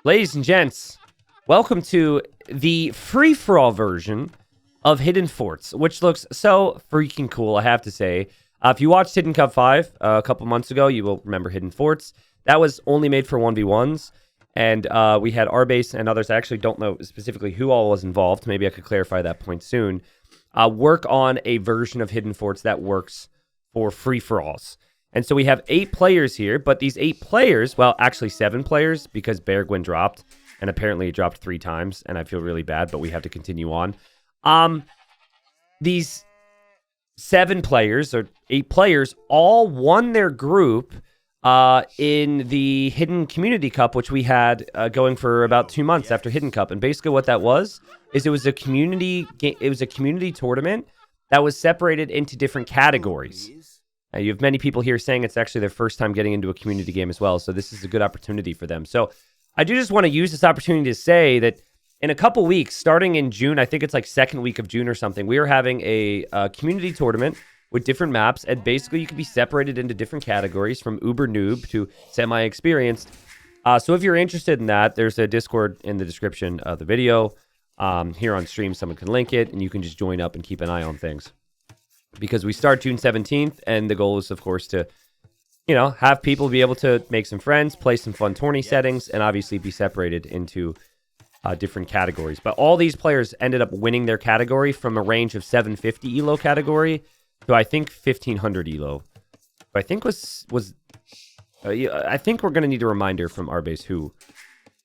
Ladies and gents, welcome to the free-for-all version of Hidden Forts, which looks so freaking cool, I have to say. If you watched Hidden Cup 5 a couple months ago, you will remember Hidden Forts. That was only made for 1v1s, and we had Rbase and others. I actually don't know specifically who all was involved. Maybe I could clarify that point soon. Work on a version of Hidden Forts that works for free-for-alls. And so we have 8 players here, but these 8 players, well, actually 7 players because Beargwin dropped, and apparently it dropped 3 times, and I feel really bad, but we have to continue on. These 7 players, or 8 players, all won their group in the Hidden Community Cup, which we had going for about 2 months after Hidden Cup. And basically what that was, is it was a community tournament that was separated into different categories. You have many people here saying it's actually their first time getting into a community game as well, so this is a good opportunity for them. So I do just want to use this opportunity to say that in a couple weeks, starting in June, I think it's like second week of June or something, we are having a community tournament with different maps, and basically you can be separated into different categories from uber noob to semi-experienced. So if you're interested in that, there's a Discord in the description of the video. Here on stream, someone can link it, and you can just join up and keep an eye on things. Because we start June 17th, and the goal is, of course, to, you know, have people be able to make some friends, play some fun tourney settings, and obviously be separated into different categories. But all these players ended up winning their category from a range of 750 elo category to, I think, 1500 elo. I think I think we're going to need a reminder from Rbase who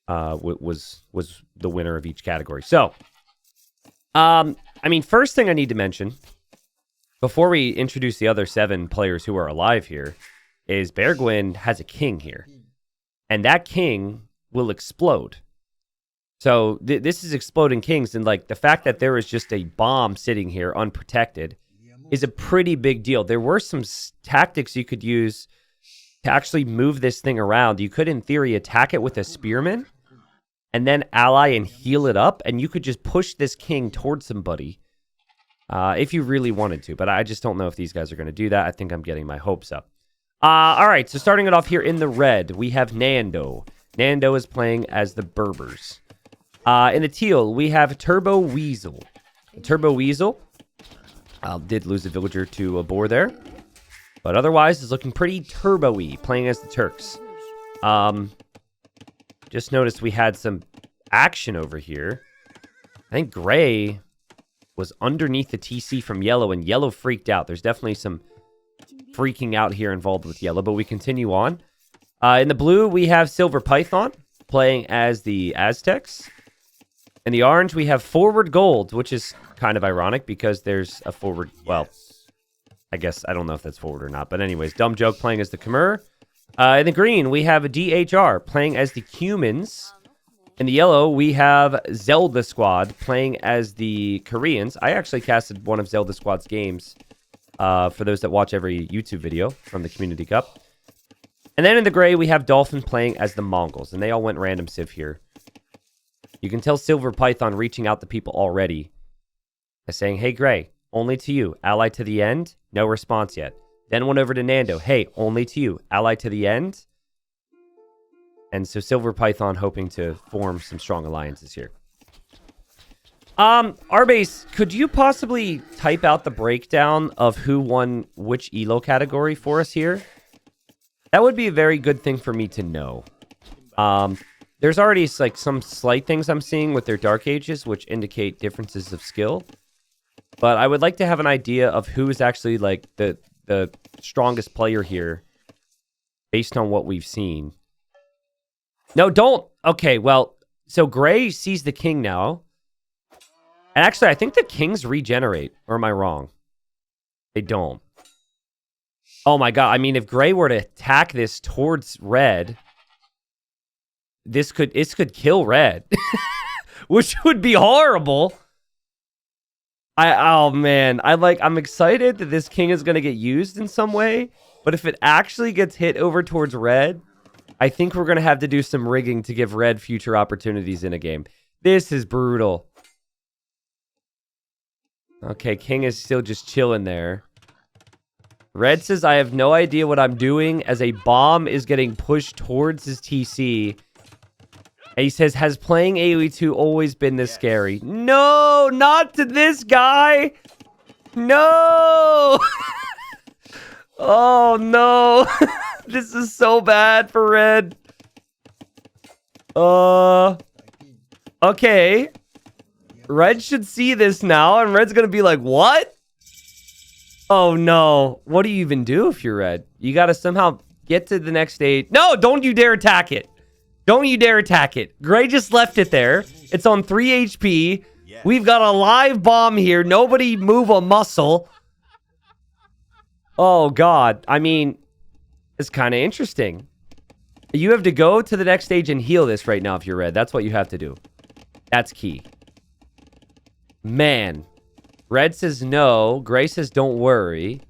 was the winner of each category. So, I mean, first thing I need to mention, before we introduce the other 7 players who are alive here, is Beargwin has a king here. And that king will explode. So this is exploding kings, and like the fact that there is just a bomb sitting here unprotected is a pretty big deal. There were some tactics you could use to actually move this thing around. You could, in theory, attack it with a spearman and then ally and heal it up, and you could just push this king towards somebody. If you really wanted to, but I just don't know if these guys are going to do that. I think I'm getting my hopes up. All right, so starting it off here in the red, we have Nando. Nando is playing as the Berbers. In the teal, we have Turbo Weasel. Turbo Weasel did lose a villager to a boar there, but otherwise is looking pretty turbo-y, playing as the Turks. Just noticed we had some action over here. I think Gray was underneath the TC from Yellow, and Yellow freaked out. There's definitely some freaking out here involved with Yellow, but we continue on. In the blue, we have Silver Python playing as the Aztecs. In the orange, we have Forward Gold, which is kind of ironic because there's a forward... Well, I guess I don't know if that's forward or not, but anyways, Dumb Joke playing as the Khmer. In the green, we have a DHR playing as the Cumans. In the yellow, we have Zelda Squad playing as the Koreans. I actually casted one of Zelda Squad's games for those that watch every YouTube video from the Community Cup. And then in the gray, we have Dolphin playing as the Mongols, and they all went random civ here. You can tell Silver Python reaching out to people already by saying, hey, Gray, only to you, ally to the end, no response yet. Then went over to Nando, hey, only to you, ally to the end. And so Silver Python hoping to form some strong alliances here. Rbase, could you possibly type out the breakdown of who won which elo category for us here? That would be a very good thing for me to know. There's already like some slight things I'm seeing with their Dark Ages, which indicate differences of skill. But I would like to have an idea of who is actually like the strongest player here based on what we've seen. No, don't. Okay, well, so Gray sees the king now. And actually, I think the kings regenerate. Or am I wrong? They don't. Oh my god. I mean, if Gray were to attack this towards red, this could kill red. Which would be horrible. Oh man. I'm excited that this king is going to get used in some way. But if it actually gets hit over towards red, I think we're going to have to do some rigging to give red future opportunities in a game. This is brutal. Okay, king is still just chilling there. Red says, I have no idea what I'm doing as a bomb is getting pushed towards his TC. He says, has playing AoE2 always been this scary? No, not to this guy. No. Oh, no. This is so bad for Red. Okay. Red should see this now, and Red's gonna be like, what? Oh, no. What do you even do if you're Red? You gotta somehow get to the next stage. No, don't you dare attack it. Don't you dare attack it. Gray just left it there. It's on 3 HP. We've got a live bomb here. Nobody move a muscle. Oh, God. I mean, it's kind of interesting. You have to go to the next stage and heal this right now if you're Red. That's what you have to do. That's key. Man. Red says no. Gray says don't worry.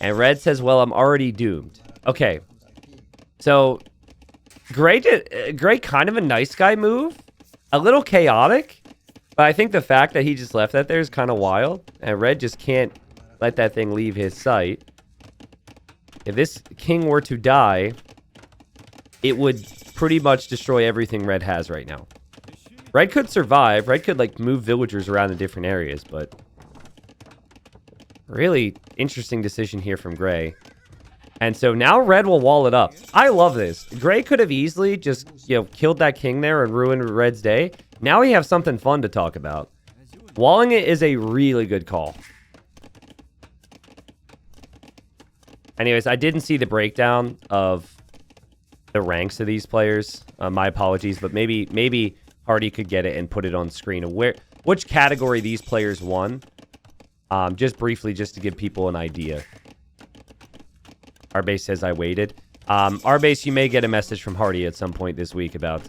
And Red says, well, I'm already doomed. Okay. So, Gray kind of a nice guy move. A little chaotic. But I think the fact that he just left that there is kind of wild. And Red just can't let that thing leave his sight. If this king were to die, it would pretty much destroy everything Red has right now. Red could survive. Red could, like, move villagers around in different areas, but really interesting decision here from Gray. And so now Red will wall it up. I love this. Gray could have easily just, killed that king there and ruined Red's day. Now we have something fun to talk about. Walling it is a really good call. Anyways, I didn't see the breakdown of the ranks of these players. My apologies, but maybe Hardy could get it and put it on screen of which category these players won. Just briefly, just to give people an idea. Arbase says I waited. Arbase, you may get a message from Hardy at some point this week about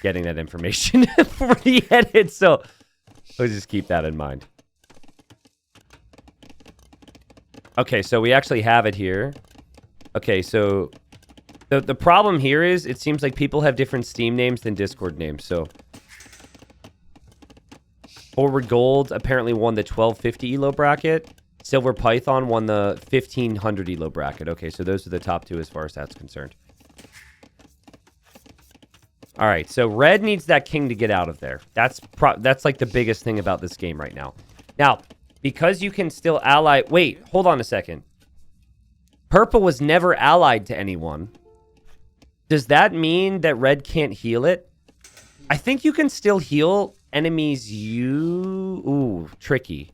getting that information for the edit. So let's just keep that in mind. Okay, so we actually have it here. Okay, so the problem here is it seems like people have different Steam names than Discord names. So Forward Gold apparently won the 1250 elo bracket. Silver Python won the 1500 elo bracket. Okay, so those are the top two as far as that's concerned. All right, so Red needs that king to get out of there. That's like the biggest thing about this game right now. Now, because you can still ally... Wait, hold on a second. Purple was never allied to anyone. Does that mean that Red can't heal it? I think you can still heal enemies Ooh, tricky.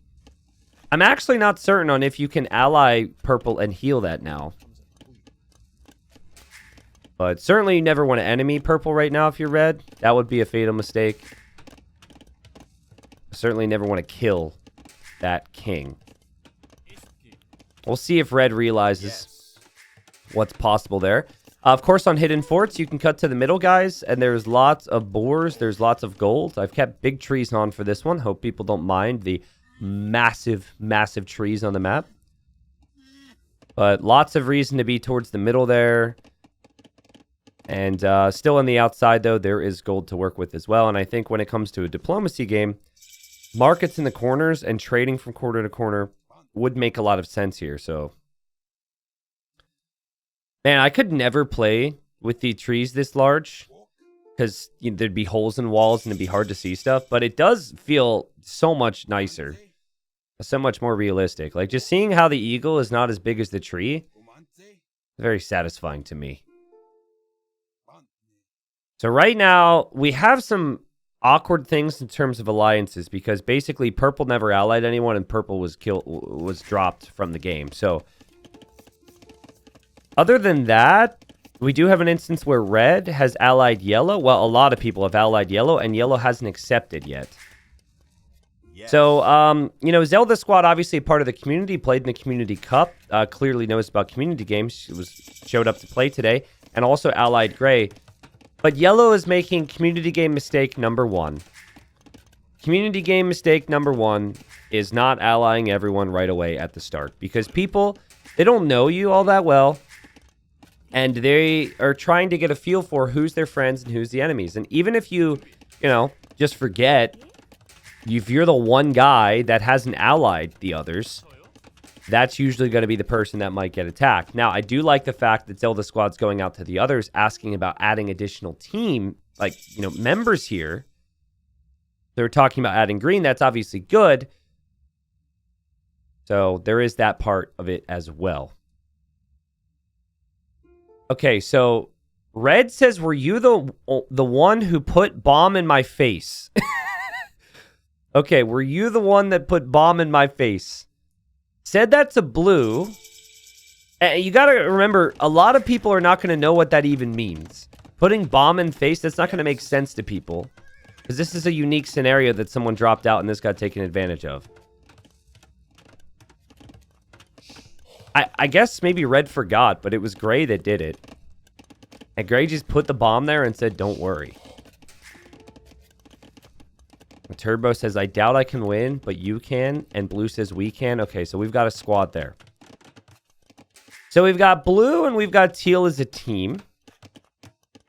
I'm actually not certain on if you can ally Purple and heal that now. But certainly you never want to enemy Purple right now if you're Red. That would be a fatal mistake. Certainly never want to kill that king. We'll see if Red realizes what's possible there. Of course, on Hidden Forts, you can cut to the middle, guys, and there's lots of boars. There's lots of gold. I've kept big trees on for this one. Hope people don't mind the massive, massive trees on the map. But lots of reason to be towards the middle there. And still on the outside, though, there is gold to work with as well. And I think when it comes to a diplomacy game, markets in the corners and trading from corner to corner would make a lot of sense here. So, man, I could never play with the trees this large because there'd be holes in walls and it'd be hard to see stuff. But it does feel so much nicer, so much more realistic. Like just seeing how the eagle is not as big as the tree, very satisfying to me. So right now we have some awkward things in terms of alliances because basically Purple never allied anyone and Purple was dropped from the game. So other than that, we do have an instance where Red has allied Yellow. Well, a lot of people have allied Yellow and Yellow hasn't accepted yet. Yes. So, Zelda Squad, obviously a part of the community, played in the Community Cup, clearly knows about community games. She showed up to play today and also allied Gray. But Yellow is making community game mistake number 1. Community game mistake number 1 is not allying everyone right away at the start. Because people, they don't know you all that well. And they are trying to get a feel for who's their friends and who's the enemies. And even if you just forget, if you're the one guy that hasn't allied the others, that's usually going to be the person that might get attacked. Now, I do like the fact that Zelda Squad's going out to the others, asking about adding additional team like, members here. They're talking about adding green. That's obviously good. So there is that part of it as well. Okay, so Red says, were you the one who put bomb in my face? Okay, were you the one that put bomb in my face? Said that to Blue. And you got to remember, a lot of people are not going to know what that even means. Putting bomb in face, that's not going to make sense to people. Because this is a unique scenario that someone dropped out and this got taken advantage of. I guess maybe Red forgot, but it was Gray that did it. And Gray just put the bomb there and said, don't worry. Turbo says, I doubt I can win, but you can. And Blue says, we can. Okay, so we've got a squad there. So we've got Blue and we've got Teal as a team.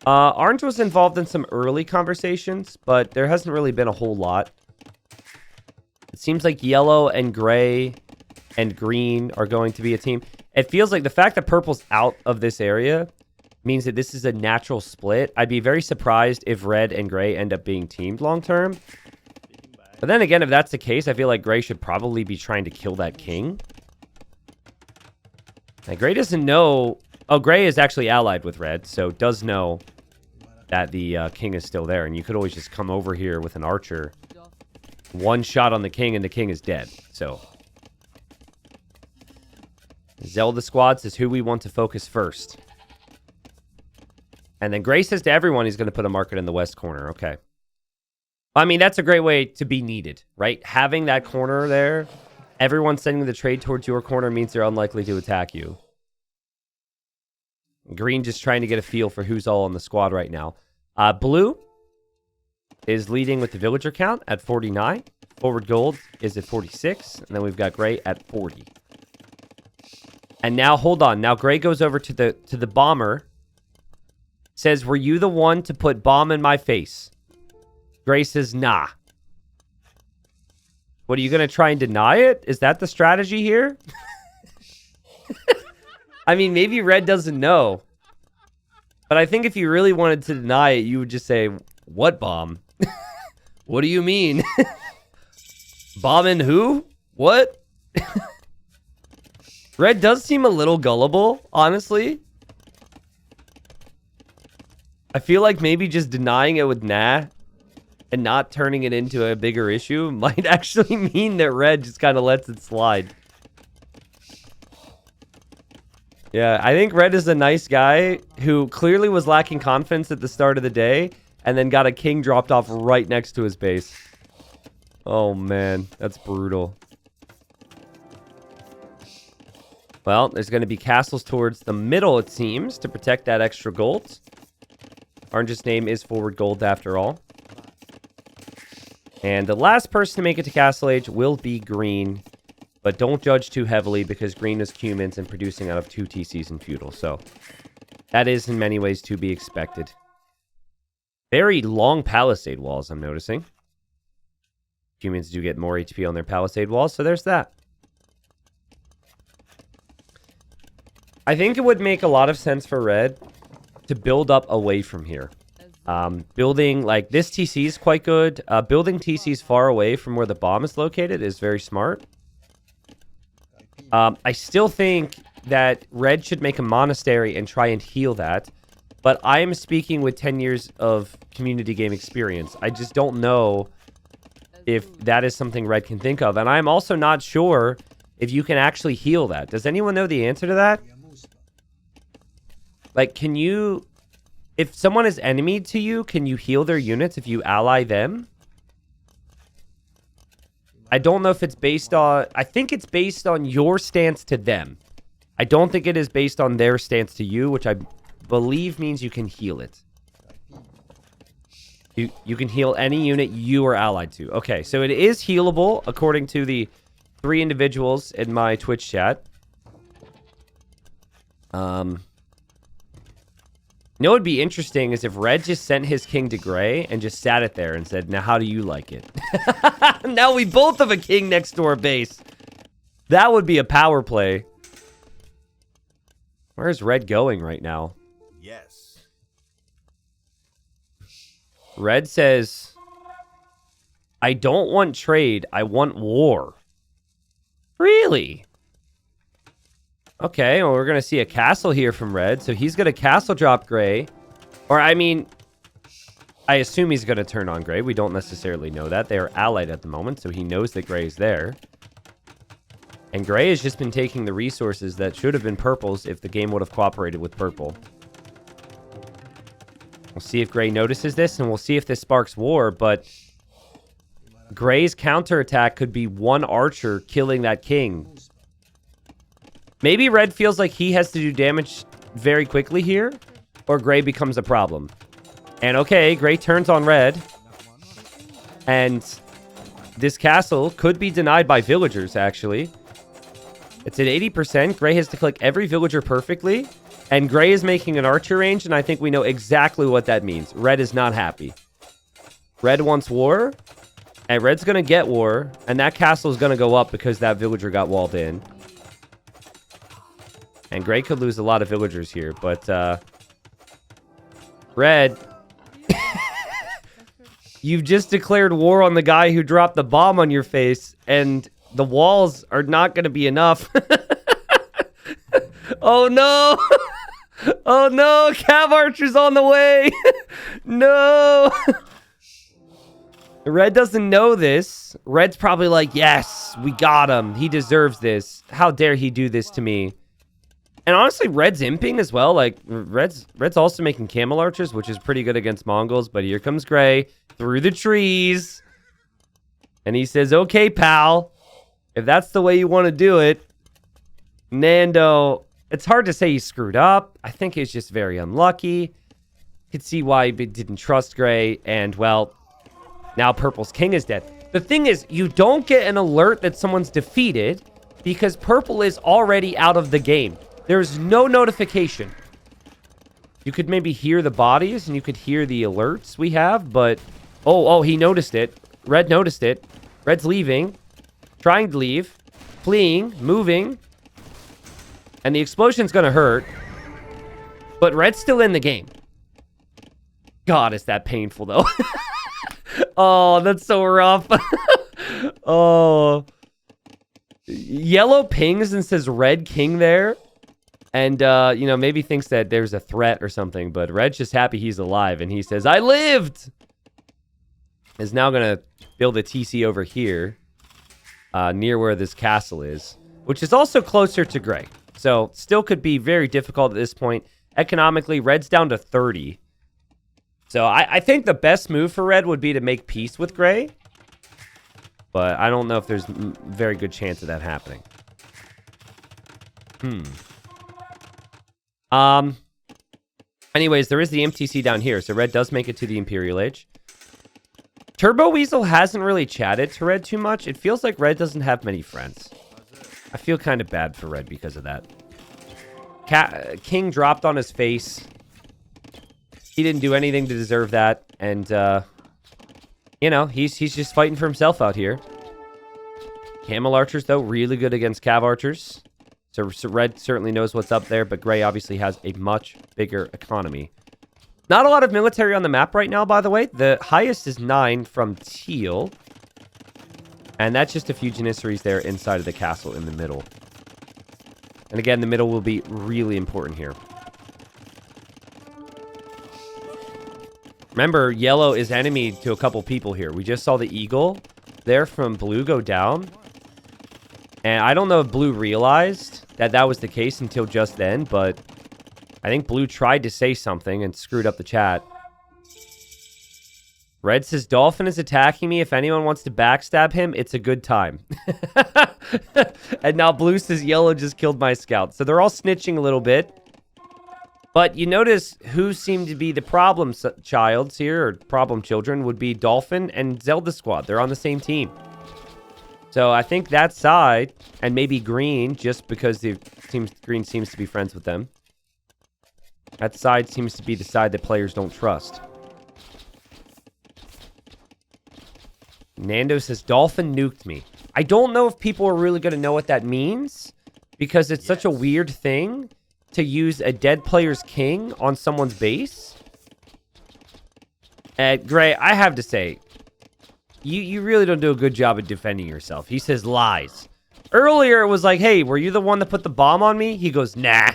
Orange was involved in some early conversations, but there hasn't really been a whole lot. It seems like Yellow and Gray and Green are going to be a team. It feels like the fact that Purple's out of this area means that this is a natural split. I'd be very surprised if Red and Gray end up being teamed long term. But then again, if that's the case, I feel like Gray should probably be trying to kill that king. Now, Gray doesn't know... Oh, Gray is actually allied with Red, so does know that the king is still there. And you could always just come over here with an archer. One shot on the king, and the king is dead. So... Zelda squad says who we want to focus first. And then Gray says to everyone he's going to put a market in the west corner. Okay. I mean, that's a great way to be needed, right? Having that corner there, everyone sending the trade towards your corner means they're unlikely to attack you. Green just trying to get a feel for who's all on the squad right now. Blue is leading with the villager count at 49. Forward Gold is at 46. And then we've got Gray at 40. And now, hold on. Now Gray goes over to the bomber. Says, were you the one to put bomb in my face? Gray says, nah. What, are you going to try and deny it? Is that the strategy here? I mean, maybe Red doesn't know. But I think if you really wanted to deny it, you would just say, what bomb? What do you mean? Bomb in who? What? Red does seem a little gullible, honestly. I feel like maybe just denying it with nah and not turning it into a bigger issue might actually mean that Red just kind of lets it slide. Yeah, I think Red is a nice guy who clearly was lacking confidence at the start of the day and then got a king dropped off right next to his base. Oh, man. That's brutal. Well, there's going to be castles towards the middle, it seems, to protect that extra gold. Orange's name is Forward Gold, after all. And the last person to make it to Castle Age will be Green. But don't judge too heavily, because Green is Cumans and producing out of 2 TCs in Feudal. So that is, in many ways, to be expected. Very long Palisade walls, I'm noticing. Cumans do get more HP on their Palisade walls, so there's that. I think it would make a lot of sense for Red to build up away from here. Building, like, this TC is quite good. Building TCs far away from where the bomb is located is very smart. I still think that Red should make a monastery and try and heal that. But I am speaking with 10 years of community game experience. I just don't know if that is something Red can think of. And I'm also not sure if you can actually heal that. Does anyone know the answer to that? Like, can you... If someone is enemy to you, can you heal their units if you ally them? I don't know if it's based on... I think it's based on your stance to them. I don't think it is based on their stance to you, which I believe means you can heal it. You can heal any unit you are allied to. Okay, so it is healable, according to the 3 individuals in my Twitch chat. You know what would be interesting is if Red just sent his king to Gray and just sat it there and said, now how do you like it? Now we both have a king next to our base. That would be a power play. Where's Red going right now? Yes. Red says, I don't want trade. I want war. Really? Okay, well, we're going to see a castle here from Red. So he's going to castle drop Gray. Or, I mean, I assume he's going to turn on Gray. We don't necessarily know that. They are allied at the moment, so he knows that Gray is there. And Gray has just been taking the resources that should have been Purple's if the game would have cooperated with Purple. We'll see if Gray notices this, and we'll see if this sparks war, but Gray's counterattack could be one archer killing that king. Maybe Red feels like he has to do damage very quickly here, or Gray becomes a problem. And okay, Gray turns on Red, and this castle could be denied by villagers, actually. It's at 80%. Gray has to click every villager perfectly, and Gray is making an archer range, and I think we know exactly what that means. Red is not happy. Red wants war, and Red's going to get war, and that castle is going to go up because that villager got walled in. And Gray could lose a lot of villagers here, but Red, you've just declared war on the guy who dropped the bomb on your face, and the walls are not going to be enough. Oh no! Oh no! Cav Archer's on the way! No! Red doesn't know this. Red's probably like, yes, we got him. He deserves this. How dare he do this to me? And honestly, Red's imping as well. Like, Red's also making camel archers, which is pretty good against Mongols. But here comes Gray through the trees. And he says, okay, pal. If that's the way you want to do it. Nando, it's hard to say he screwed up. I think he's just very unlucky. You could see why he didn't trust Gray. And, well, now Purple's king is dead. The thing is, you don't get an alert that someone's defeated because Purple is already out of the game. There's no notification. You could maybe hear the bodies and you could hear the alerts we have, but... Oh, he noticed it. Red noticed it. Red's leaving. Trying to leave. Fleeing. Moving. And the explosion's gonna hurt. But Red's still in the game. God, is that painful, though. Oh, that's so rough. Oh. Yellow pings and says Red King there. And, you know, maybe thinks that there's a threat or something. But Red's just happy he's alive. And he says, I lived! Is now going to build a TC over here. Near where this castle is. Which is also closer to Gray. So, still could be very difficult at this point. Economically, Red's down to 30. So, I think the best move for Red would be to make peace with Gray. But I don't know if there's a very good chance of that happening. Anyways, there is the MTC down here. So, Red does make it to the Imperial Age. Turbo Weasel hasn't really chatted to Red too much. It feels like Red doesn't have many friends. I feel kind of bad for Red because of that. King dropped on his face. He didn't do anything to deserve that. And, you know, he's just fighting for himself out here. Camel archers, though, really good against cav archers. So Red certainly knows what's up there, but Gray obviously has a much bigger economy. Not a lot of military on the map right now, by the way. The highest is 9 from Teal. And that's just a few Janissaries there inside of the castle in the middle. And again, the middle will be really important here. Remember, yellow is enemy to a couple people here. We just saw the eagle there from blue go down. And I don't know if blue realized that that was the case until just then, but I think blue tried to say something and screwed up the chat. Red says, Dolphin is attacking me. If anyone wants to backstab him, it's a good time. And now blue says, yellow just killed my scout. So they're all snitching a little bit. But you notice who seemed to be the problem childs here, or problem children, would be Dolphin and Zelda Squad. They're on the same team. So I think that side, and maybe green, just because the green seems to be friends with them. That side seems to be the side that players don't trust. Nando says, Dolphin nuked me. I don't know if people are really going to know what that means, because it's such a weird thing to use a dead player's king on someone's base. Gray, I have to say, you really don't do a good job of defending yourself. He says lies. Earlier, it was like, hey, were you the one that put the bomb on me? He goes, nah.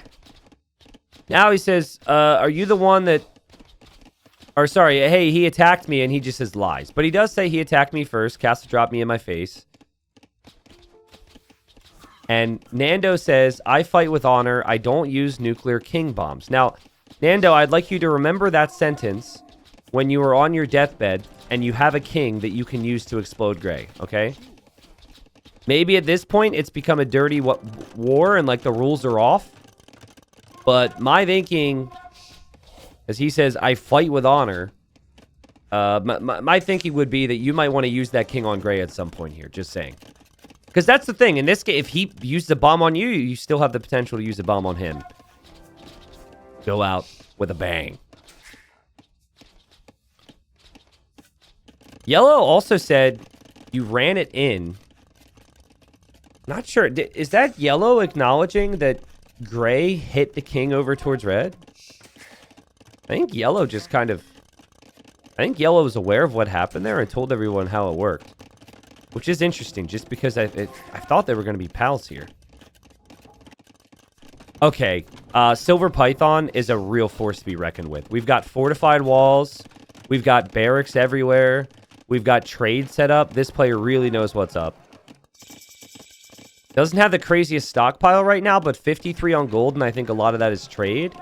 Now he says, are you the one that... Or sorry, hey, he attacked me, and he just says lies. But he does say he attacked me first. Castle dropped me in my face. And Nando says, I fight with honor. I don't use nuclear king bombs. Now, Nando, I'd like you to remember that sentence when you are on your deathbed and you have a king that you can use to explode Gray, okay? Maybe at this point, it's become a dirty war and, like, the rules are off. But my thinking, as he says, I fight with honor, my thinking would be that you might want to use that king on Gray at some point here, just saying. Because that's the thing. In this game, if he used a bomb on you, you still have the potential to use a bomb on him. Go out with a bang. Yellow also said you ran it in. Not sure. Is that Yellow acknowledging that Gray hit the king over towards red? I think Yellow just kind of... I think Yellow was aware of what happened there and told everyone how it worked. Which is interesting, just because I thought they were going to be pals here. Okay, Silver Python is a real force to be reckoned with. We've got fortified walls. We've got barracks everywhere. We've got trade set up. This player really knows what's up. Doesn't have the craziest stockpile right now, but 53 on gold, and I think a lot of that is trade.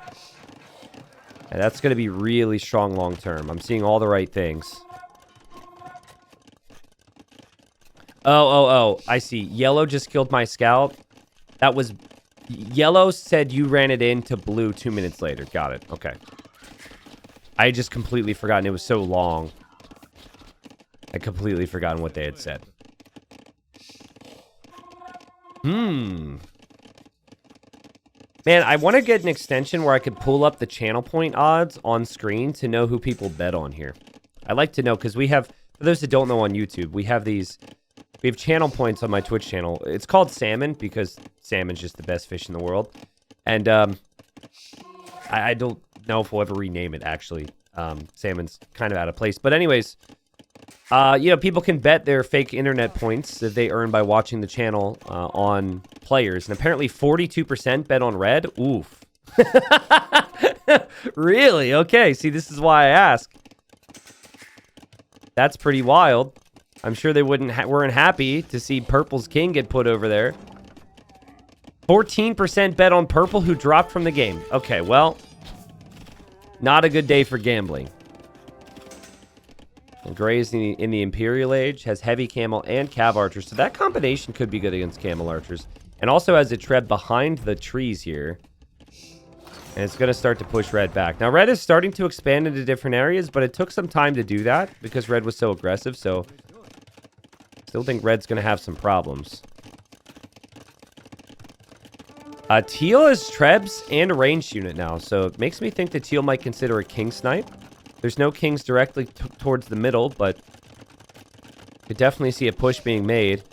And that's going to be really strong long term. I'm seeing all the right things. Oh, I see. Yellow just killed my scout. That was... Yellow said you ran it into blue 2 minutes later. Got it. Okay. I had just completely forgotten. It was so long. I completely forgotten what they had said. Man, I want to get an extension where I could pull up the channel point odds on screen to know who people bet on here. I like to know, because we have... For those that don't know on YouTube, we have these... We have channel points on my Twitch channel. It's called Salmon because salmon's just the best fish in the world. And I don't know if we'll ever rename it, actually. Salmon's kind of out of place. But anyways, you know, people can bet their fake internet points that they earn by watching the channel on players. And apparently 42% bet on red. Oof. Really? Okay. See, this is why I ask. That's pretty wild. I'm sure they weren't happy to see Purple's king get put over there. 14% bet on Purple, who dropped from the game. Okay, well, not a good day for gambling. And Gray is in the Imperial Age, has heavy camel and cav archers, so that combination could be good against camel archers. And also has a tread behind the trees here. And it's going to start to push red back. Now, red is starting to expand into different areas, but it took some time to do that because red was so aggressive, so... Still think red's going to have some problems. Teal is Trebs and a ranged unit now, so it makes me think that Teal might consider a king snipe. There's no kings directly towards the middle, but could definitely see a push being made.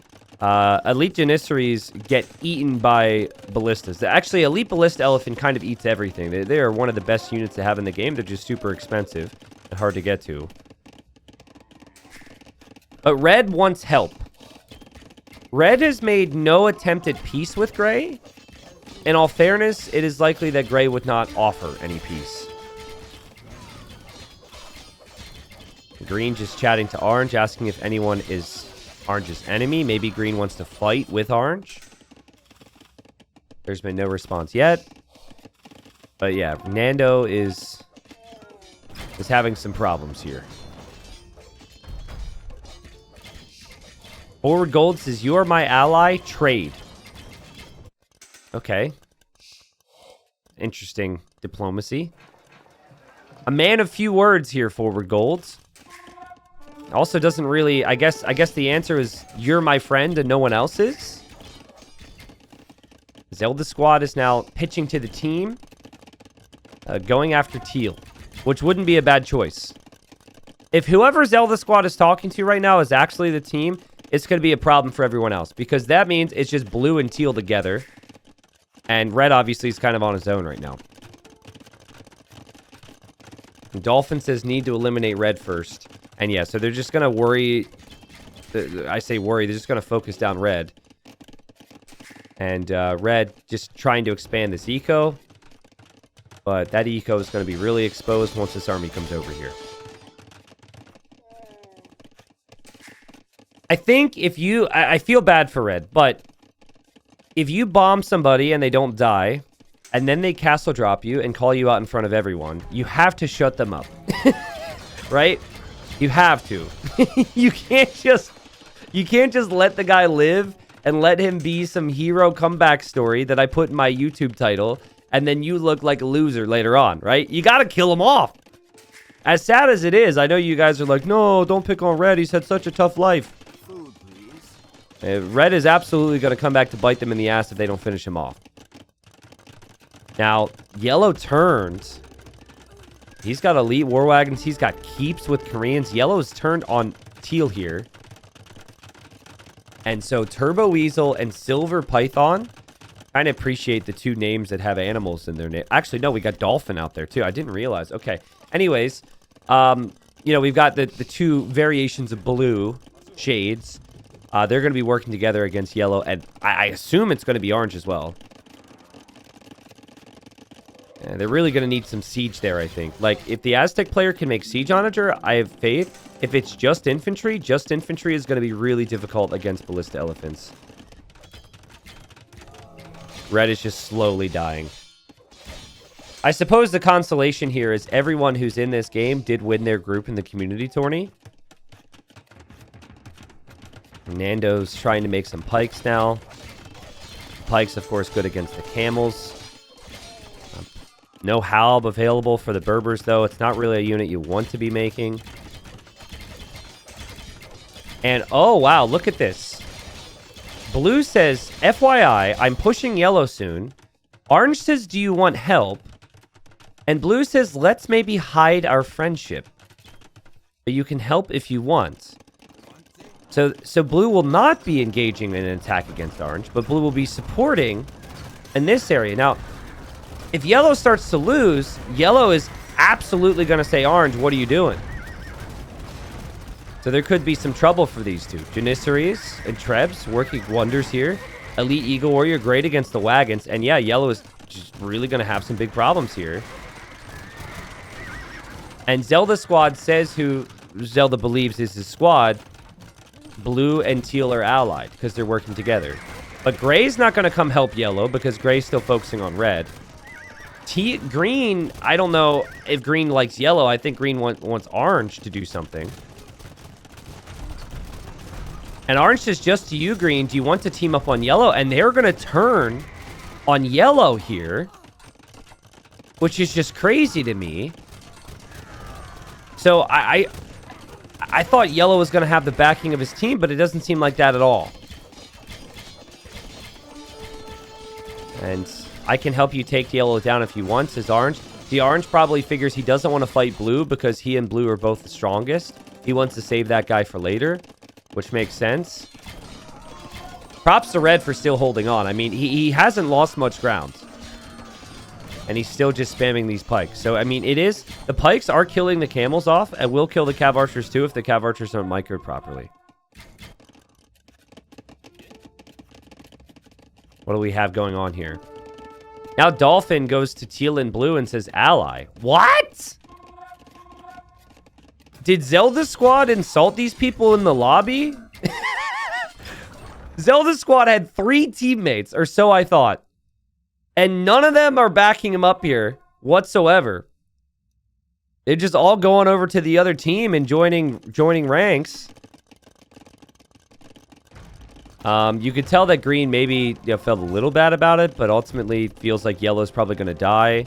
Elite Janissaries get eaten by ballistas. Actually, Elite Ballista Elephant kind of eats everything. They are one of the best units to have in the game. They're just super expensive and hard to get to. But red wants help. Red has made no attempt at peace with Gray. In all fairness, it is likely that Gray would not offer any peace. Green just chatting to Orange, asking if anyone is Orange's enemy. Maybe Green wants to fight with Orange. There's been no response yet. But yeah, Nando is having some problems here. Forward Gold says, you are my ally, trade. Okay. Interesting diplomacy. A man of few words here, Forward Golds. Also doesn't really, I guess the answer is, you're my friend and no one else is. Zelda Squad is now pitching to the team. Going after Teal, which wouldn't be a bad choice. If whoever Zelda Squad is talking to right now is actually the team, it's going to be a problem for everyone else, because that means it's just blue and teal together. And red obviously is kind of on his own right now. Dolphin says need to eliminate red first. And yeah, so they're just going to worry. I say worry. They're just going to focus down red. And red just trying to expand this eco. But that eco is going to be really exposed once this army comes over here. I think if you... I feel bad for red, but if you bomb somebody and they don't die, and then they castle drop you and call you out in front of everyone, you have to shut them up. Right? You have to. You can't just let the guy live and let him be some hero comeback story that I put in my YouTube title, and then you look like a loser later on, right? You gotta kill him off. As sad as it is, I know you guys are like, no, don't pick on Red. He's had such a tough life. Food, please. Red is absolutely going to come back to bite them in the ass if they don't finish him off. Now, Yellow turns. He's got elite war wagons. He's got keeps with Koreans. Yellow's turned on Teal here. And so Turbo Weasel and Silver Python, kind of appreciate the two names that have animals in their name. Actually, no, we got Dolphin out there too. I didn't realize. Okay. Anyways, you know, we've got the two variations of blue shades. They're going to be working together against yellow, and I assume it's going to be orange as well. And they're really going to need some siege there, I think. Like, if the Aztec player can make siege onager, I have faith. If it's just infantry is going to be really difficult against ballista elephants. Red is just slowly dying. I suppose the consolation here is everyone who's in this game did win their group in the community tourney. Nando's trying to make some pikes now. Pikes, of course, good against the camels. No Halb available for the Berbers, though. It's not really a unit you want to be making. And, oh, wow, look at this. Blue says, FYI, I'm pushing yellow soon. Orange says, do you want help? And Blue says, let's maybe hide our friendship. But you can help if you want. So Blue will not be engaging in an attack against Orange, but Blue will be supporting in this area. Now, if Yellow starts to lose, Yellow is absolutely going to say, Orange, what are you doing? So there could be some trouble for these two. Janissaries and Trebs working wonders here. Elite Eagle Warrior, great against the wagons. And yeah, Yellow is just really going to have some big problems here. And Zelda Squad says who Zelda believes is his squad. Blue and Teal are allied because they're working together. But Gray's not going to come help Yellow because Gray's still focusing on Red. Green, I don't know if Green likes Yellow. I think Green wants Orange to do something. And Orange says, just to you, Green, do you want to team up on Yellow? And they're going to turn on Yellow here, which is just crazy to me. So I thought Yellow was going to have the backing of his team, but it doesn't seem like that at all. And I can help you take Yellow down if you want, says Orange. The Orange probably figures he doesn't want to fight Blue because he and Blue are both the strongest. He wants to save that guy for later, which makes sense. Props to Red for still holding on. I mean, he hasn't lost much ground. And he's still just spamming these pikes. So, I mean, it is... The pikes are killing the camels off, and will kill the Cav Archers too if the Cav Archers don't micro properly. What do we have going on here? Now Dolphin goes to Teal and Blue and says ally. What? Did Zelda Squad insult these people in the lobby? Zelda Squad had 3 teammates, or so I thought. And none of them are backing him up here whatsoever. They're just all going over to the other team and joining ranks. You could tell that Green maybe felt a little bad about it, but ultimately feels like Yellow's probably going to die.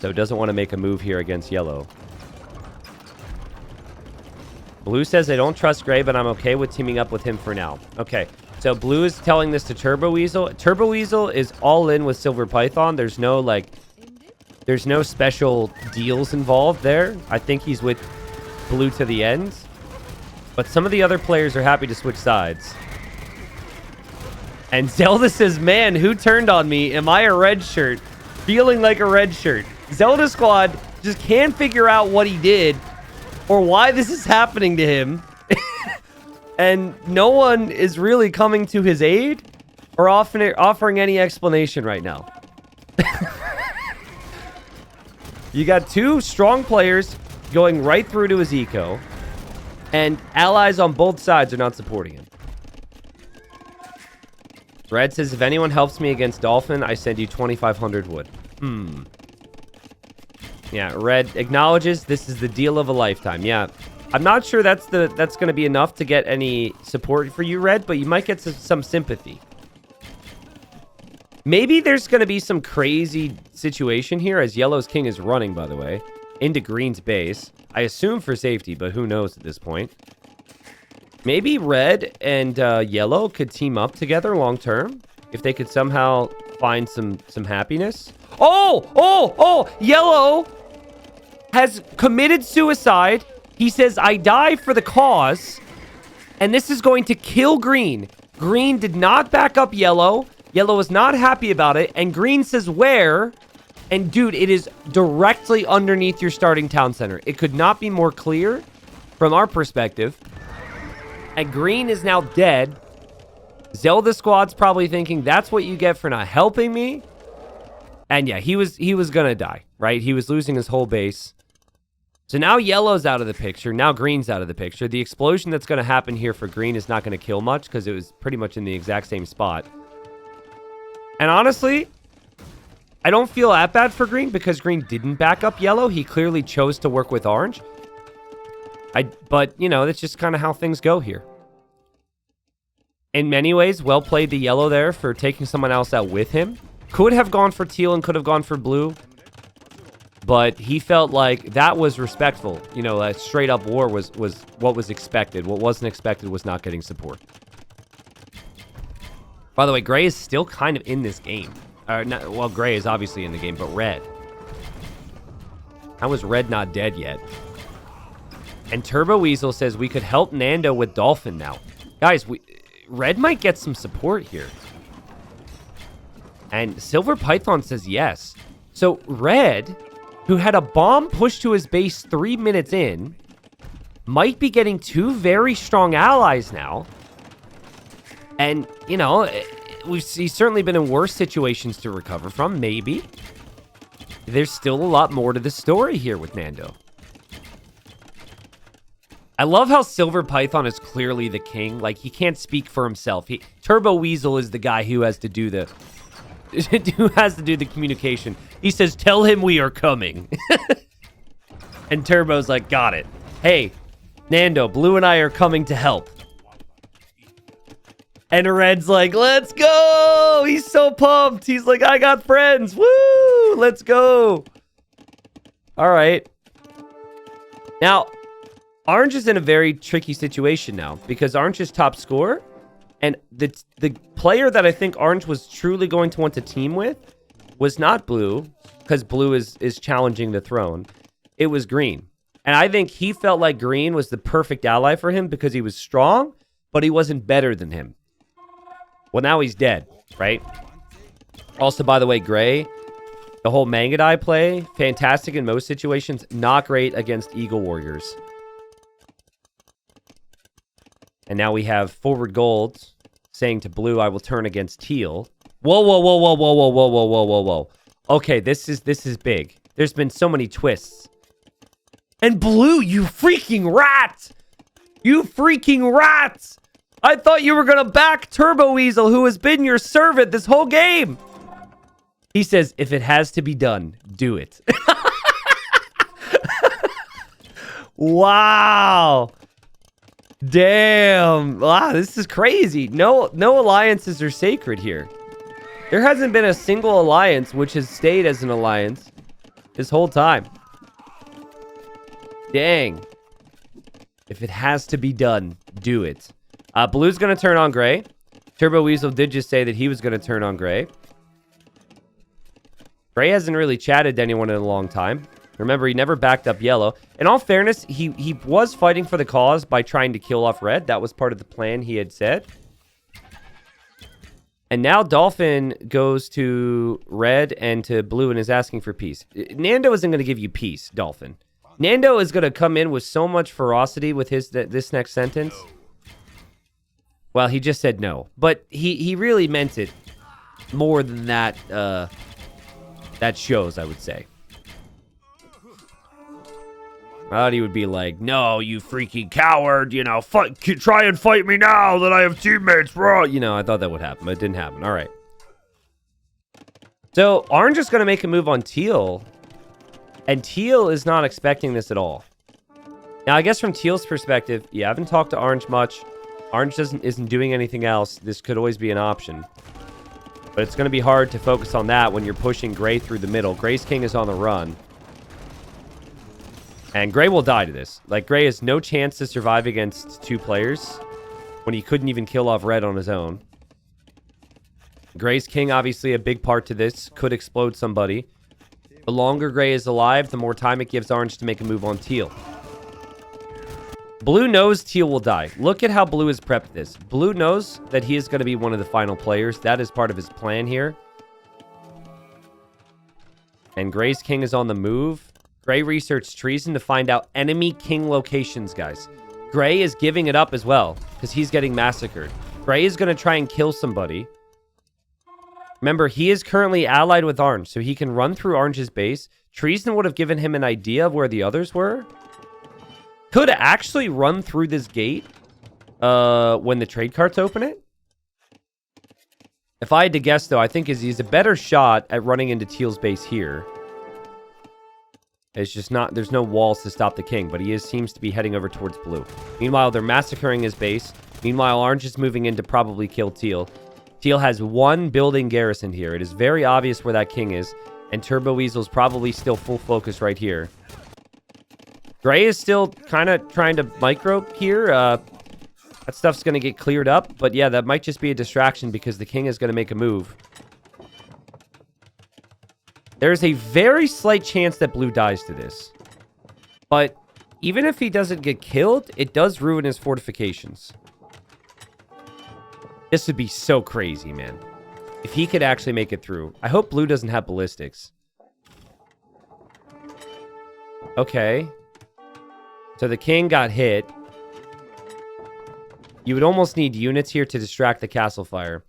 So doesn't want to make a move here against Yellow. Blue says they don't trust Gray, but I'm okay with teaming up with him for now. Okay, so Blue is telling this to Turbo Weasel. Turbo Weasel is all in with Silver Python. There's no, like, there's no special deals involved there. I think he's with Blue to the end. But some of the other players are happy to switch sides. And Zelda says, man, who turned on me? Am I a red shirt? Feeling like a red shirt. Zelda Squad just can't figure out what he did or why this is happening to him. And no one is really coming to his aid or offering any explanation right now. You got two strong players going right through to his eco, and allies on both sides are not supporting him. Red says, if anyone helps me against Dolphin, I send you 2,500 wood. Yeah, Red acknowledges this is the deal of a lifetime. Yeah, I'm not sure that's going to be enough to get any support for you, Red, but you might get some sympathy. Maybe there's going to be some crazy situation here as Yellow's king is running, by the way, into Green's base. I assume for safety, but who knows at this point. Maybe Red and Yellow could team up together long term if they could somehow find some happiness. Oh! Yellow has committed suicide. He says, I die for the cause, and this is going to kill Green. Green did not back up Yellow. Yellow is not happy about it, and Green says where? And dude, it is directly underneath your starting town center. It could not be more clear from our perspective. And Green is now dead. Zelda squad's probably thinking that's what you get for not helping me. And yeah, he was gonna die, right? He was losing his whole base. So now Yellow's out of the picture. Now Green's out of the picture. The explosion that's gonna happen here for Green is not gonna kill much because it was pretty much in the exact same spot. And honestly, I don't feel that bad for Green because Green didn't back up Yellow. He clearly chose to work with Orange. But, you know, that's just kind of how things go here. In many ways, well played the Yellow there for taking someone else out with him. Could have gone for Teal and could have gone for Blue. But he felt like that was respectful. You know, a straight up war was what was expected. What wasn't expected was not getting support. By the way, Gray is still kind of in this game. Well, Gray is obviously in the game, but Red. How is Red not dead yet? And Turbo Weasel says we could help Nando with Dolphin now. Guys, Red might get some support here. And Silver Python says yes. So Red, who had a bomb pushed to his base 3 minutes in, might be getting two very strong allies now. And, you know, he's certainly been in worse situations to recover from, maybe. There's still a lot more to the story here with Nando. I love how Silver Python is clearly the king. Like, he can't speak for himself. Turbo Weasel is the guy who has to do the communication. He says, tell him we are coming. And Turbo's like, got it. Hey, Nando, Blue and I are coming to help. And Red's like, let's go. He's so pumped. He's like, I got friends. Woo, let's go. All right. Now, Orange is in a very tricky situation now because Orange is top scorer. And the player that I think Orange was truly going to want to team with was not Blue, because Blue is challenging the throne. It was Green. And I think he felt like Green was the perfect ally for him because he was strong, but he wasn't better than him. Well, now he's dead, right? Also, by the way, Gray, the whole Mangadai play, fantastic in most situations, not great against Eagle Warriors. And now we have Forward Gold saying to Blue, I will turn against Teal. Whoa. Okay, this is big. There's been so many twists. And Blue, you freaking rat! You freaking rat! I thought you were gonna back Turbo Weasel, who has been your servant this whole game. He says, if it has to be done, do it. Wow. Damn. Wow, this is crazy. No alliances are sacred here. There hasn't been a single alliance which has stayed as an alliance this whole time. Dang. If it has to be done, do it. Blue's going to turn on Gray. Turbo Weasel did just say that he was going to turn on Gray. Gray hasn't really chatted to anyone in a long time. Remember, he never backed up Yellow. In all fairness, he was fighting for the cause by trying to kill off Red. That was part of the plan he had said. And now Dolphin goes to red and to blue and is asking for peace. Nando isn't going to give you peace, Dolphin. Nando is going to come in with so much ferocity with his this next sentence. Well, he just said no. But he really meant it more than that, that shows, I would say. I thought he would be like, no, you freaking coward, you know, try and fight me now that I have teammates, bro. You know, I thought that would happen, but it didn't happen. All right. So, Orange is going to make a move on Teal, and Teal is not expecting this at all. Now, I guess from Teal's perspective, you haven't talked to Orange much. Orange isn't doing anything else. This could always be an option. But it's going to be hard to focus on that when you're pushing Gray through the middle. Gray's king is on the run. And Gray will die to this. Like, Gray has no chance to survive against 2 players when he couldn't even kill off red on his own. Gray's king, obviously, a big part to this. Could explode somebody. The longer Gray is alive, the more time it gives Orange to make a move on Teal. Blue knows Teal will die. Look at how Blue has prepped this. Blue knows that he is going to be one of the final players. That is part of his plan here. And Gray's king is on the move. Gray researched treason to find out enemy king locations, guys. Gray is giving it up as well because he's getting massacred. Gray is going to try and kill somebody. Remember, he is currently allied with Orange, so he can run through Orange's base. Treason would have given him an idea of where the others were. Could actually run through this gate when the trade carts open it. If I had to guess, though, I think he's a better shot at running into Teal's base here. It's just not, there's no walls to stop the king, but he seems to be heading over towards blue. Meanwhile, they're massacring his base. Meanwhile, Orange is moving in to probably kill Teal. Teal has 1 building garrison here. It is very obvious where that king is, and Turbo Weasel's probably still full focus right here. Gray is still kind of trying to micro here. That stuff's going to get cleared up, but yeah, that might just be a distraction because the king is going to make a move. There's a very slight chance that blue dies to this. But even if he doesn't get killed, it does ruin his fortifications. This would be so crazy, man. If he could actually make it through. I hope blue doesn't have ballistics. Okay. So the king got hit. You would almost need units here to distract the castle fire.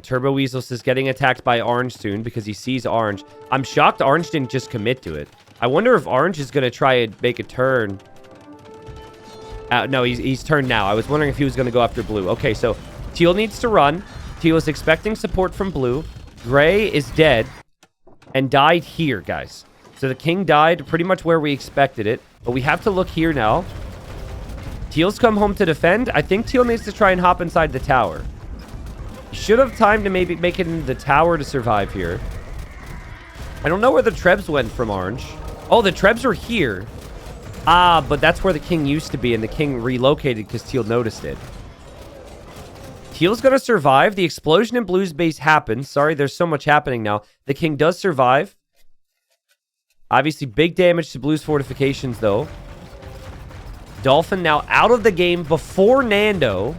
Turbo Weasels is getting attacked by Orange soon because he sees Orange. I'm shocked Orange didn't just commit to it. I wonder if Orange is going to try and make a turn. No, he's turned now. I was wondering if he was going to go after blue. Okay, so Teal needs to run. Teal is expecting support from blue. Gray is dead and died here, guys. So the king died pretty much where we expected it. But we have to look here now. Teal's come home to defend. I think Teal needs to try and hop inside the tower. Should have time to maybe make it into the tower to survive here. I don't know where the Trebs went from Orange. Oh, the Trebs were here. Ah, but that's where the king used to be, and the king relocated because Teal noticed it. Teal's going to survive. The explosion in Blue's base happens. Sorry, there's so much happening now. The king does survive. Obviously, big damage to Blue's fortifications, though. Dolphin now out of the game before Nando.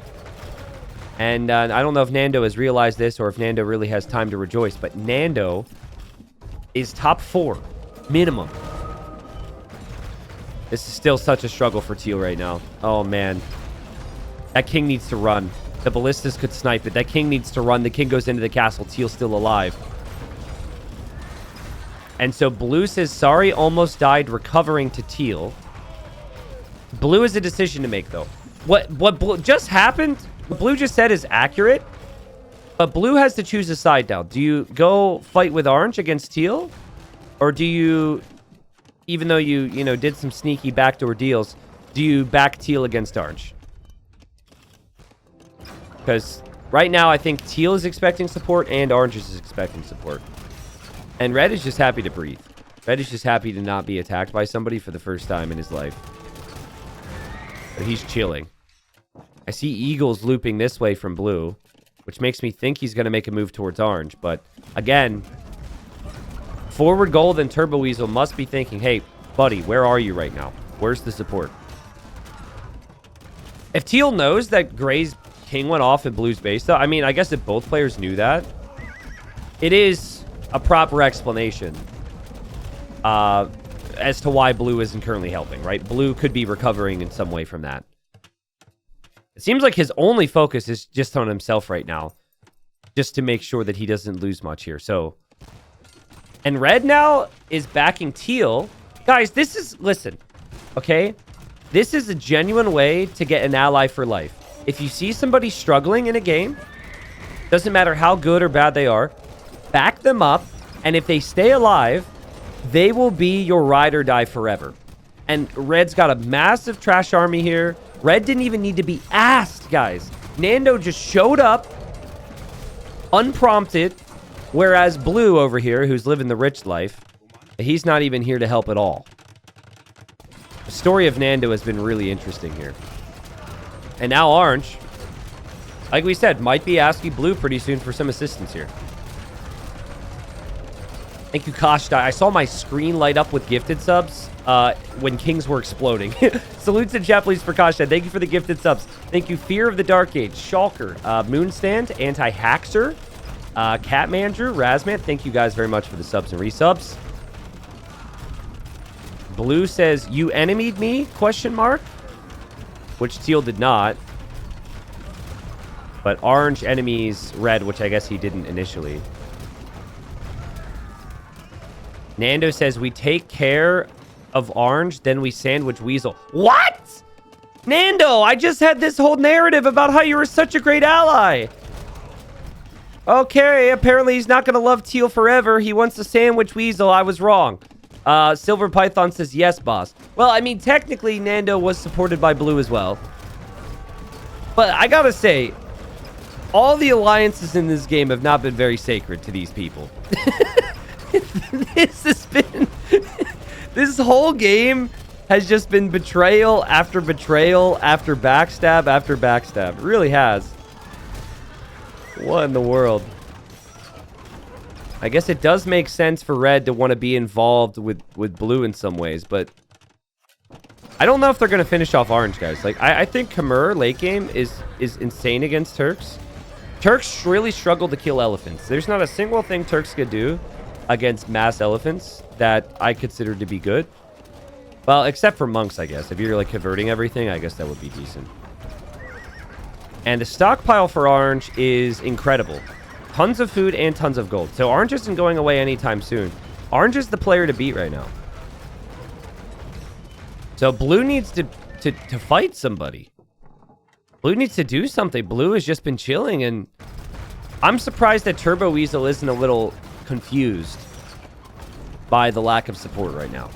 And I don't know if Nando has realized this or if Nando really has time to rejoice, but Nando is top 4, minimum. This is still such a struggle for Teal right now. Oh, man. That king needs to run. The ballistas could snipe it. That king needs to run. The king goes into the castle. Teal's still alive. And so Blue says, sorry, almost died, recovering to Teal. Blue has a decision to make, though. What Blue just happened... What Blue just said is accurate, but Blue has to choose a side now. Do you go fight with Orange against Teal? Or do you, even though you did some sneaky backdoor deals, do you back Teal against Orange? Because right now, I think Teal is expecting support and Orange is expecting support. And Red is just happy to breathe. Red is just happy to not be attacked by somebody for the first time in his life. But he's chilling. I see Eagles looping this way from Blue, which makes me think he's going to make a move towards Orange. But again, Forward Gold and Turbo Weasel must be thinking, hey, buddy, where are you right now? Where's the support? If Teal knows that Gray's king went off in blue's base, though. I mean, I guess if both players knew that, it is a proper explanation as to why blue isn't currently helping, right? Blue could be recovering in some way from that. It seems like his only focus is just on himself right now, just to make sure that he doesn't lose much here. So, and red now is backing teal. Guys, this is, listen, okay? This is a genuine way to get an ally for life. If you see somebody struggling in a game, doesn't matter how good or bad they are, back them up, and if they stay alive, they will be your ride or die forever. And red's got a massive trash army here. Red didn't even need to be asked, guys. Nando just showed up unprompted, whereas blue over here, who's living the rich life, he's not even here to help at all. The story of Nando has been really interesting here. And now orange, like we said, might be asking blue pretty soon for some assistance here. Thank you, Kosh. I saw my screen light up with gifted subs when kings were exploding. Salutes to chat, please, for Kosh. Thank you for the gifted subs. Thank you, Fear of the Dark Age, Shulker, Moonstand, Anti-Haxer, Cat Manager, Razman. Thank you guys very much for the subs and resubs. Blue says, you enemied me? Question mark. Which teal did not. But orange enemies red, which I guess he didn't initially. Nando says, we take care of orange, then we sandwich weasel. What? Nando, I just had this whole narrative about how you were such a great ally. Okay, apparently he's not going to love teal forever. He wants to sandwich weasel. I was wrong. Silver Python says, yes, boss. Well, I mean, technically, Nando was supported by blue as well. But I gotta say, all the alliances in this game have not been very sacred to these people. This has been... This whole game has just been betrayal after betrayal after backstab after backstab. It really has. What in the world? I guess it does make sense for red to want to be involved with blue in some ways, but I don't know if they're going to finish off orange, guys. Like, I think Khmer late game is insane against Turks. Turks really struggle to kill elephants. There's not a single thing Turks could do against mass elephants that I consider to be good. Well, except for monks, I guess. If you're, like, converting everything, I guess that would be decent. And the stockpile for orange is incredible. Tons of food and tons of gold. So orange isn't going away anytime soon. Orange is the player to beat right now. So blue needs to fight somebody. Blue needs to do something. Blue has just been chilling, and I'm surprised that Turbo Weasel isn't a little confused by the lack of support right now.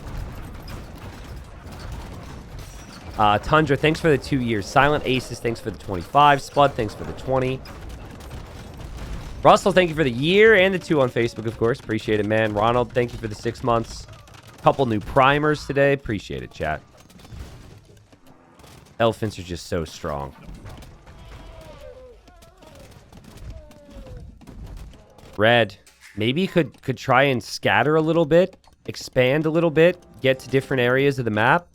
Tundra, thanks for the 2 years. Silent Aces, thanks for the 25. Spud, thanks for the 20. Russell, thank you for the year and the 2 on Facebook, of course. Appreciate it, man. Ronald, thank you for the 6 months. Couple new primers today. Appreciate it, chat. Elephants are just so strong. Red, maybe could try and scatter a little bit, expand a little bit, get to different areas of the map.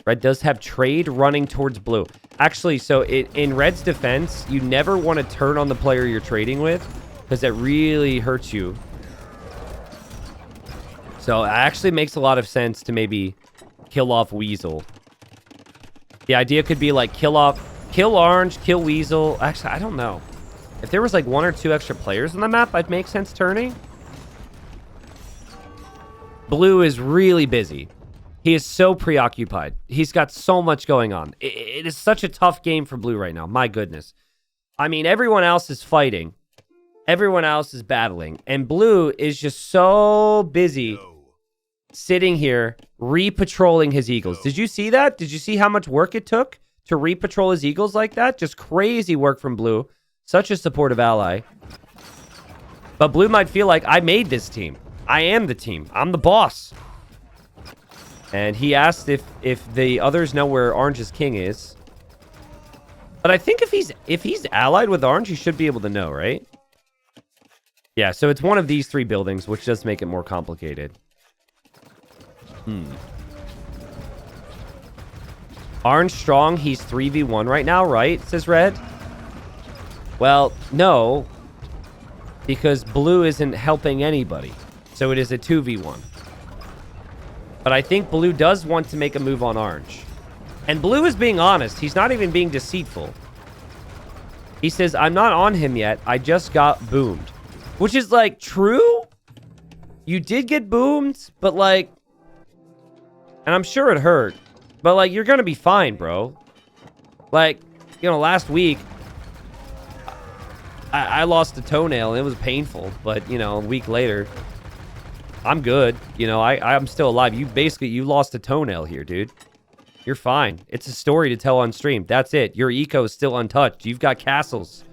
Red does have trade running towards blue. Actually, so in red's defense, you never want to turn on the player you're trading with, because that really hurts you. So it actually makes a lot of sense to maybe kill off Weasel. The idea could be like kill orange, kill Weasel. Actually, I don't know. If there was like 1 or 2 extra players on the map, I'd make sense turning. Blue is really busy. He is so preoccupied. He's got so much going on. It is such a tough game for blue right now. My goodness. I mean, everyone else is fighting. Everyone else is battling. And blue is just so busy sitting here re-patrolling his eagles. Did you see that? Did you see how much work it took to re-patrol his eagles like that? Just crazy work from blue. Such a supportive ally. But blue might feel like, I made this team. I am the team. I'm the boss. And he asked if the others know where Orange's king is. But I think if he's allied with Orange, he should be able to know, right? Yeah, so it's one of these 3 buildings, which does make it more complicated. Orange strong, he's 3v1 right now, right? Says red. Well, no. Because blue isn't helping anybody. So it is a 2v1. But I think blue does want to make a move on orange. And blue is being honest. He's not even being deceitful. He says, I'm not on him yet. I just got boomed. Which is, like, true? You did get boomed, but, like... And I'm sure it hurt. But, like, you're gonna be fine, bro. Like, you know, last week... I lost a toenail, and it was painful. But, you know, a week later... I'm good. You know, I'm still alive. You lost a toenail here, dude. You're fine. It's a story to tell on stream. That's it. Your eco is still untouched. You've got castles.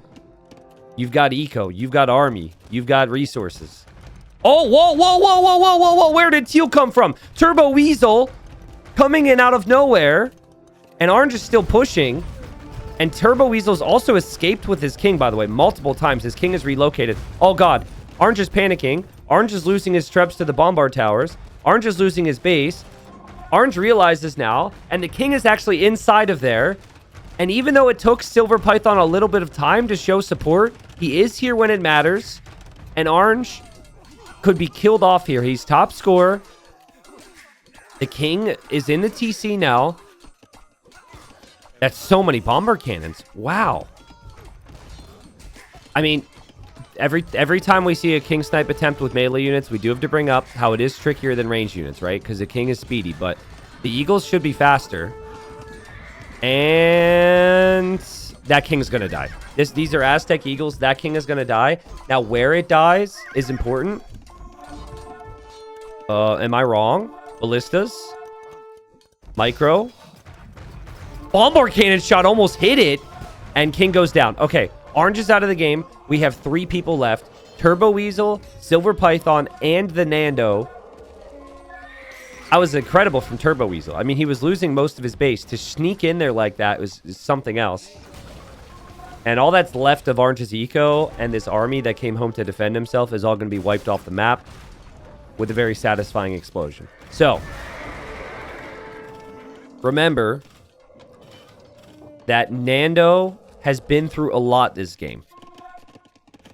You've got eco. You've got army. You've got resources. Oh, whoa, whoa, whoa, whoa, whoa, whoa, whoa. Where did teal come from? Turbo Weasel coming in out of nowhere. And orange is still pushing. And Turbo Weasel's also escaped with his king, by the way, multiple times. His king is relocated. Oh, God. Orange is panicking. Orange is losing his trebs to the bombard towers. Orange is losing his base. Orange realizes now, and the king is actually inside of there. And even though it took Silver Python a little bit of time to show support, he is here when it matters. And orange could be killed off here. He's top scorer. The king is in the TC now. That's so many bomber cannons. Wow. I mean, every time we see a king snipe attempt with melee units, we do have to bring up how it is trickier than range units, right? Because the king is speedy, but the eagles should be faster. And that king's going to die. These are Aztec eagles. That king is going to die. Now, where it dies is important. Am I wrong? Ballistas. Micro. Bombard cannon shot almost hit it. And king goes down. Okay, orange is out of the game. We have 3 people left. Turbo Weasel, Silver Python, and the Nando. That was incredible from Turbo Weasel. I mean, he was losing most of his base. To sneak in there like that is something else. And all that's left of Orange's eco and this army that came home to defend himself is all going to be wiped off the map with a very satisfying explosion. So, remember that Nando has been through a lot this game.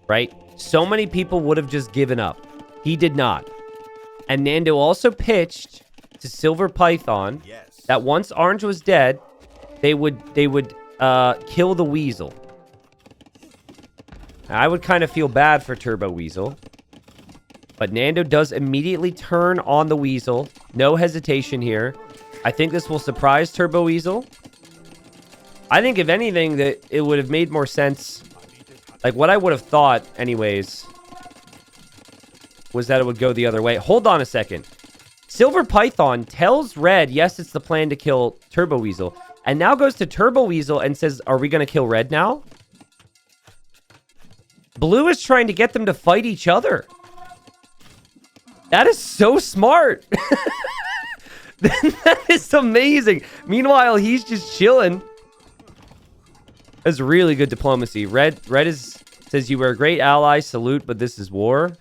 Right? So many people would have just given up. He did not. And Nando also pitched to Silver Python that once Orange was dead, they would kill the Weasel. I would kind of feel bad for Turbo Weasel. But Nando does immediately turn on the Weasel. No hesitation here. I think this will surprise Turbo Weasel. I think, if anything, that it would have made more sense. Like, what I would have thought, anyways, was that it would go the other way. Hold on a second. Silver Python tells Red, yes, it's the plan to kill Turbo Weasel. And now goes to Turbo Weasel and says, are we going to kill Red now? Blue is trying to get them to fight each other. That is so smart. That is amazing. Meanwhile, he's just chilling. That's really good diplomacy. Red says you were a great ally. Salute, but this is war.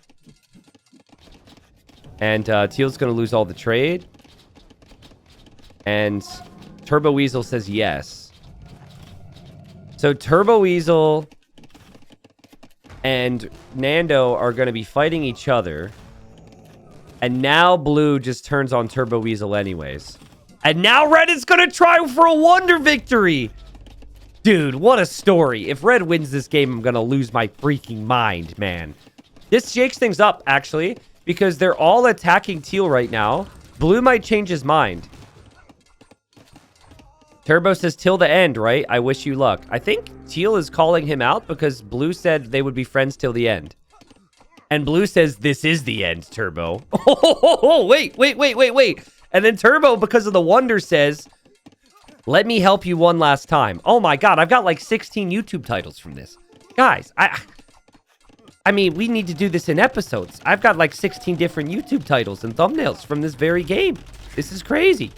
And Teal's going to lose all the trade. And Turbo Weasel says yes. So Turbo Weasel and Nando are going to be fighting each other. And now Blue just turns on Turbo Weasel anyways. And now Red is going to try for a wonder victory. Dude, what a story. If Red wins this game, I'm going to lose my freaking mind, man. This shakes things up, actually, because they're all attacking Teal right now. Blue might change his mind. Turbo says, till the end, right? I wish you luck. I think Teal is calling him out because Blue said they would be friends till the end. And Blue says, this is the end, Turbo. Oh, wait. And then Turbo, because of the wonder, says, let me help you one last time. Oh my God, I've got like 16 YouTube titles from this. Guys, I mean, we need to do this in episodes. I've got like 16 different YouTube titles and thumbnails from this very game. This is crazy.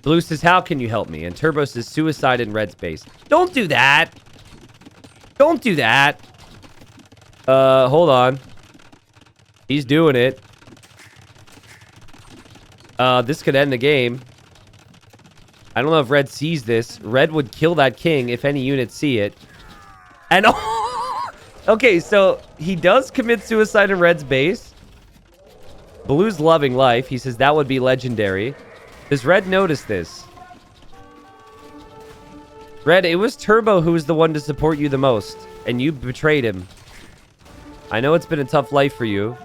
Blue says, how can you help me? And Turbo says, suicide in Red's base. Don't do that. Don't do that. Hold on. He's doing it. This could end the game. I don't know if red sees this. Red would kill that king if any units see it. And okay, so he does commit suicide in red's base. Blue's loving life. He says that would be legendary. Does red notice this? Red, it was Turbo who was the one to support you the most, and you betrayed him. I know it's been a tough life for you.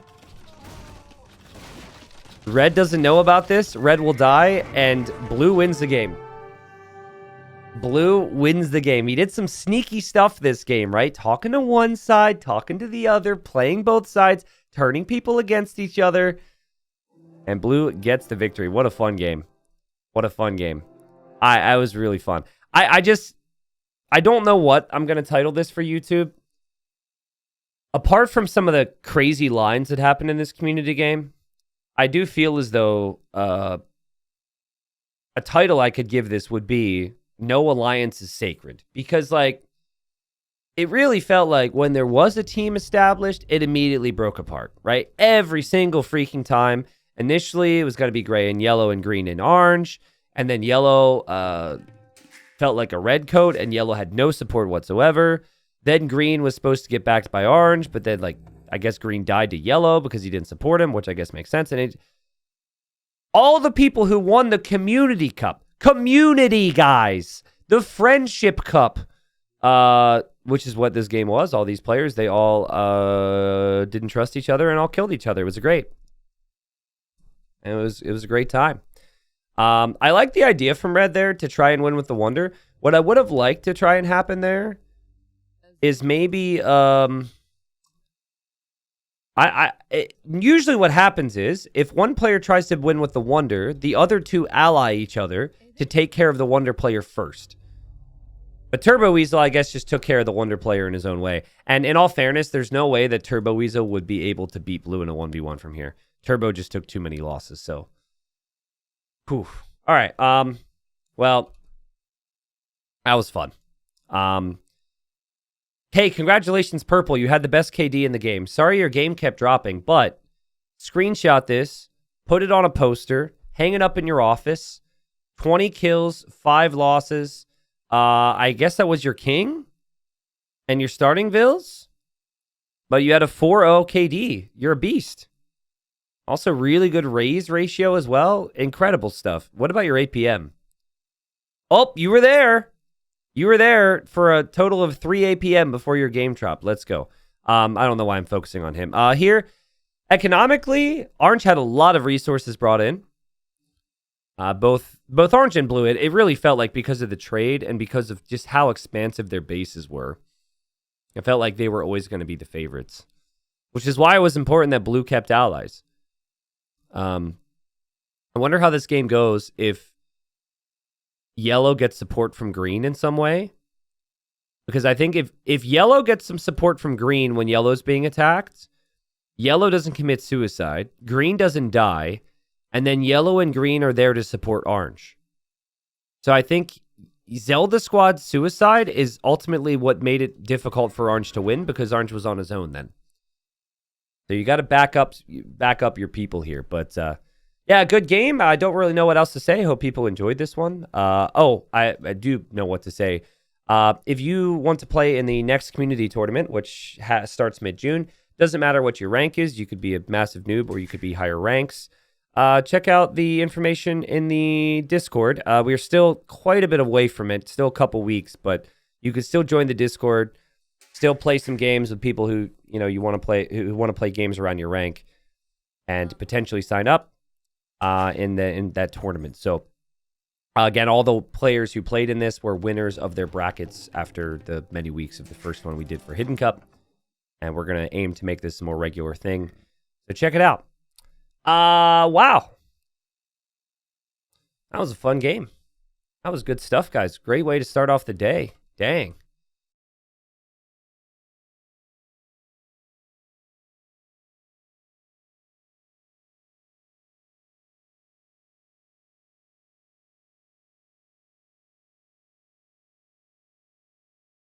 Red doesn't know about this. Red will die, and blue wins the game. Blue wins the game. He did some sneaky stuff this game, right? Talking to one side, talking to the other, playing both sides, turning people against each other. And blue gets the victory. What a fun game. What a fun game. I was really fun. I don't know what I'm going to title this for YouTube. Apart from some of the crazy lines that happened in this community game, I do feel as though a title I could give this would be No Alliance is Sacred. Because, like, it really felt like when there was a team established, it immediately broke apart, right? Every single freaking time. Initially, it was going to be gray and yellow and green and orange. And then yellow felt like a red coat, and yellow had no support whatsoever. Then green was supposed to get backed by orange, but then, like, I guess green died to yellow because he didn't support him, which I guess makes sense. And all the people who won the Community Cup, guys, the Friendship Cup, which is what this game was. All these players, they all didn't trust each other and all killed each other. It was great. And it was a great time. I like the idea from red there to try and win with the wonder. What I would have liked to try and happen there is maybe usually what happens is if one player tries to win with the wonder, the other two ally each other to take care of the wonder player first. But Turbo Weasel, I guess, just took care of the wonder player in his own way. And in all fairness, there's no way that Turbo Weasel would be able to beat blue in a 1v1 from here. Turbo just took too many losses, so. Whew. All right. Well, that was fun. Hey, congratulations, Purple. You had the best KD in the game. Sorry your game kept dropping, but screenshot this, put it on a poster, hang it up in your office. 20 kills, 5 losses. I guess that was your king and your starting Vils, but you had a 4-0 KD. You're a beast. Also, really good raise ratio as well. Incredible stuff. What about your APM? Oh, you were there. You were there for a total of 3 APM before your game drop. Let's go. I don't know why I'm focusing on him. Here, economically, Orange had a lot of resources brought in. Both Orange and Blue, it really felt like because of the trade and because of just how expansive their bases were, it felt like they were always going to be the favorites, which is why it was important that Blue kept allies. I wonder how this game goes if Yellow gets support from Green in some way. Because I think if Yellow gets some support from Green when Yellow's being attacked, Yellow doesn't commit suicide, Green doesn't die, and then Yellow and Green are there to support Orange. So I think Zelda Squad's suicide is ultimately what made it difficult for Orange to win because Orange was on his own then. So you got to back up your people here. But yeah, good game. I don't really know what else to say. Hope people enjoyed this one. I do know what to say. If you want to play in the next community tournament, which starts mid-June, doesn't matter what your rank is. You could be a massive noob or you could be higher ranks. Check out the information in the Discord. We are still quite a bit away from it, still a couple weeks, but you can still join the Discord, still play some games with people who you want to play games around your rank, and potentially sign up in that tournament. So again, all the players who played in this were winners of their brackets after the many weeks of the first one we did for Hidden Cup, and we're gonna aim to make this a more regular thing. So check it out. Wow. That was a fun game. That was good stuff, guys. Great way to start off the day. Dang.